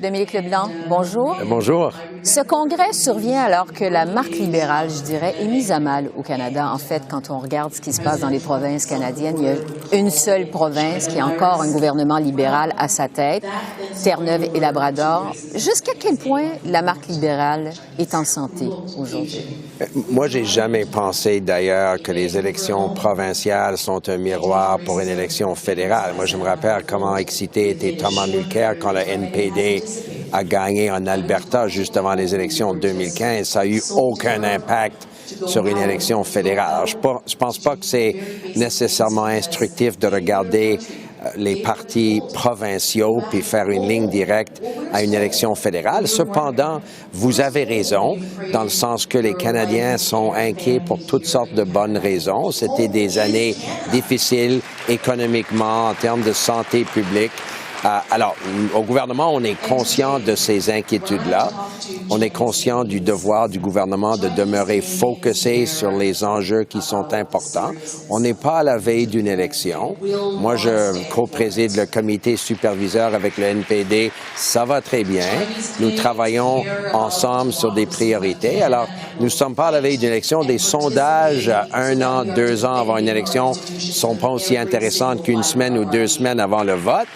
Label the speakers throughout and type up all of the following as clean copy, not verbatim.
Speaker 1: Dominique Leblanc, bonjour.
Speaker 2: Bonjour.
Speaker 1: Ce congrès survient alors que la marque libérale, je dirais, est mise à mal au Canada. En fait, quand on regarde ce qui se passe dans les provinces canadiennes, il y a une seule province qui a encore un gouvernement libéral à sa tête, Terre-Neuve et Labrador. Jusqu'à quel point la marque libérale est en santé aujourd'hui?
Speaker 2: Moi, j'ai jamais pensé d'ailleurs que les élections provinciales sont un miroir pour une élection fédérale. Moi, je me rappelle comment excité était Thomas Mulcair quand le NPD a gagné en Alberta juste avant les élections de 2015. Ça n'a eu aucun impact sur une élection fédérale. Alors, je pense pas que c'est nécessairement instructif de regarder les partis provinciaux puis faire une ligne directe à une élection fédérale. Cependant, vous avez raison, dans le sens que les Canadiens sont inquiets pour toutes sortes de bonnes raisons. C'était des années difficiles économiquement, en termes de santé publique. Alors, au gouvernement, on est conscient de ces inquiétudes-là. On est conscient du devoir du gouvernement de demeurer focusé sur les enjeux qui sont importants. On n'est pas à la veille d'une élection. Moi, je co-préside le comité superviseur avec le NPD. Ça va très bien. Nous travaillons ensemble sur des priorités. Alors, nous ne sommes pas à la veille d'une élection. Des sondages à 1 an, 2 ans avant une élection sont pas aussi intéressants qu'une semaine ou 2 semaines avant le vote.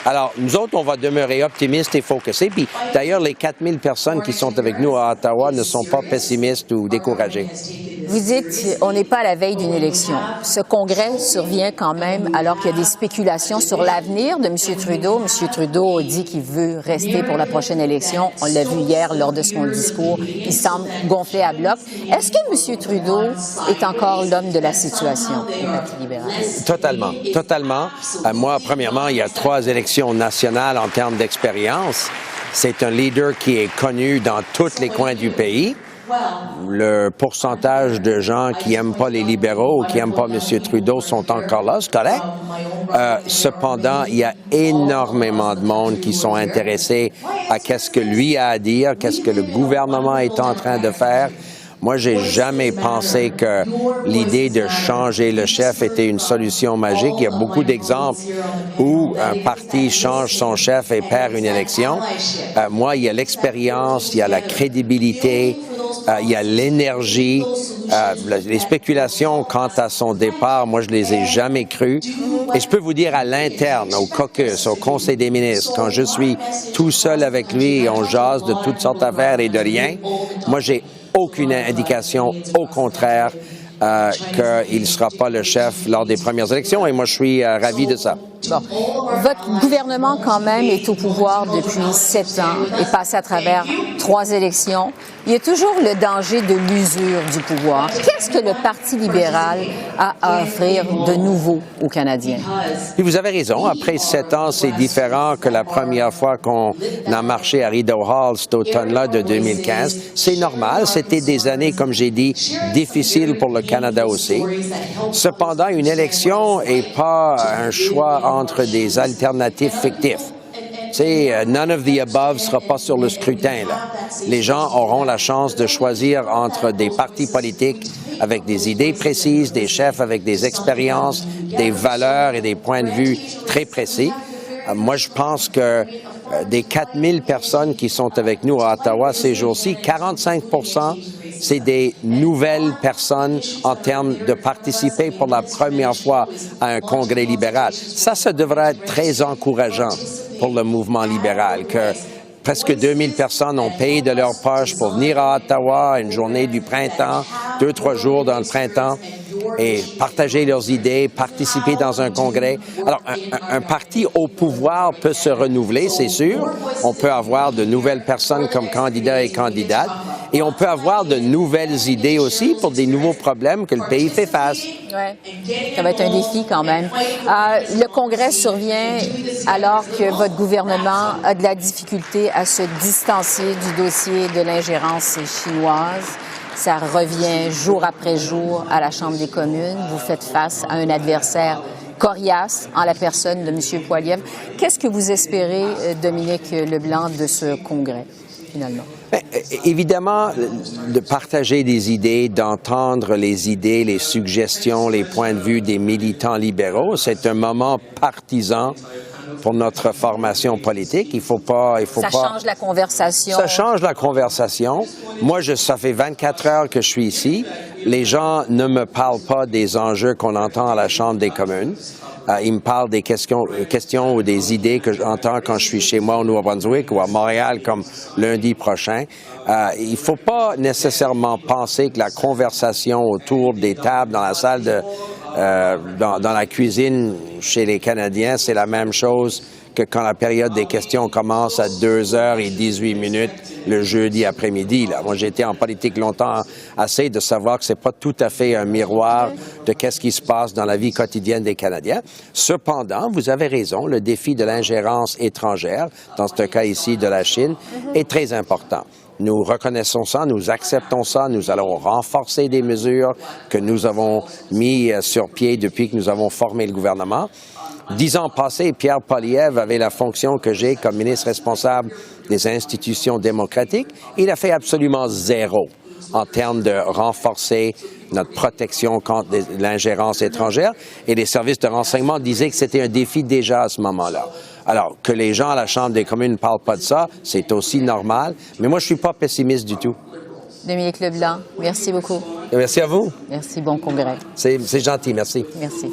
Speaker 2: Alors, nous autres, on va demeurer optimistes et focusés. Puis, d'ailleurs, les 4000 personnes qui sont avec nous à Ottawa ne sont pas pessimistes ou découragées.
Speaker 1: Vous dites, on n'est pas à la veille d'une élection. Ce congrès survient quand même alors qu'il y a des spéculations sur l'avenir de M. Trudeau. M. Trudeau dit qu'il veut rester pour la prochaine élection. On l'a vu hier lors de son discours. Il semble gonflé à bloc. Est-ce que M. Trudeau est encore l'homme de la situation au Parti libéral?
Speaker 2: Totalement, totalement. Moi, premièrement, il y a 3 élections nationales en termes d'expérience. C'est un leader qui est connu dans tous les coins du pays. Le pourcentage de gens qui n'aiment pas les libéraux ou qui n'aiment pas M. Trudeau sont encore là, c'est correct. Cependant, il y a énormément de monde qui sont intéressés à qu'est-ce que lui a à dire, qu'est-ce que le gouvernement est en train de faire. Moi, j'ai jamais pensé que l'idée de changer le chef était une solution magique. Il y a beaucoup d'exemples où un parti change son chef et perd une élection. Moi, il y a l'expérience, il y a la crédibilité, il y a l'énergie. Les spéculations quant à son départ, moi, je les ai jamais crues. Et je peux vous dire à l'interne, au caucus, au Conseil des ministres, quand je suis tout seul avec lui et on jase de toutes sortes d'affaires et de rien, moi, j'ai aucune indication, au contraire, qu'il ne sera pas le chef lors des premières élections, et moi, je suis ravi de ça.
Speaker 1: Bon. Votre gouvernement, quand même, est au pouvoir depuis 7 ans et passé à travers 3 élections. Il y a toujours le danger de l'usure du pouvoir. Qu'est-ce que le Parti libéral a à offrir de nouveau aux Canadiens?
Speaker 2: Et vous avez raison. Après 7 ans, c'est différent que la première fois qu'on a marché à Rideau Hall cet automne-là de 2015. C'est normal. C'était des années, comme j'ai dit, difficiles pour le Canada aussi. Cependant, une élection n'est pas un choix entre des alternatives fictifs. Tu sais, none of the above sera pas sur le scrutin, là. Les gens auront la chance de choisir entre des partis politiques avec des idées précises, des chefs avec des expériences, des valeurs et des points de vue très précis. Moi, je pense que des 4000 personnes qui sont avec nous à Ottawa ces jours-ci, 45%, c'est des nouvelles personnes en termes de participer pour la première fois à un congrès libéral. Ça devrait être très encourageant pour le mouvement libéral, que presque 2000 personnes ont payé de leur poche pour venir à Ottawa une journée du printemps, 2-3 jours dans le printemps, et partager leurs idées, participer dans un congrès. Alors, un parti au pouvoir peut se renouveler, c'est sûr. On peut avoir de nouvelles personnes comme candidats et candidates. Et on peut avoir de nouvelles idées aussi pour des nouveaux problèmes que le pays fait face.
Speaker 1: Oui, ça va être un défi quand même. Le Congrès survient alors que votre gouvernement a de la difficulté à se distancier du dossier de l'ingérence chinoise. Ça revient jour après jour à la Chambre des communes. Vous faites face à un adversaire coriace en la personne de M. Poilievre. Qu'est-ce que vous espérez, Dominique Leblanc, de ce congrès, finalement?
Speaker 2: Évidemment, de partager des idées, d'entendre les idées, les suggestions, les points de vue des militants libéraux, c'est un moment partisan pour notre formation politique. Il faut pas.
Speaker 1: Ça change la conversation.
Speaker 2: Ça change la conversation. Moi, ça fait 24 heures que je suis ici. Les gens ne me parlent pas des enjeux qu'on entend à la Chambre des communes. Ils me parlent des questions ou des idées que j'entends quand je suis chez moi au Nouveau-Brunswick ou à Montréal comme lundi prochain. Il faut pas nécessairement penser que la conversation autour des tables dans la salle dans la cuisine chez les Canadiens, c'est la même chose que quand la période des questions commence à 2h18 le jeudi après-midi. Moi, j'ai été en politique longtemps, assez de savoir que c'est pas tout à fait un miroir de qu'est-ce qui se passe dans la vie quotidienne des Canadiens. Cependant, vous avez raison, le défi de l'ingérence étrangère, dans ce cas ici de la Chine, est très important. Nous reconnaissons ça, nous acceptons ça, nous allons renforcer des mesures que nous avons mis sur pied depuis que nous avons formé le gouvernement. 10 ans passés, Pierre Poilievre avait la fonction que j'ai comme ministre responsable des institutions démocratiques. Il a fait absolument zéro en termes de renforcer notre protection contre l'ingérence étrangère. Et les services de renseignement disaient que c'était un défi déjà à ce moment-là. Alors, que les gens à la Chambre des communes ne parlent pas de ça, c'est aussi normal. Mais moi, je suis pas pessimiste du tout.
Speaker 1: Dominique Leblanc, merci beaucoup.
Speaker 2: Merci à vous.
Speaker 1: Merci, bon congrès.
Speaker 2: C'est gentil, merci.
Speaker 1: Merci.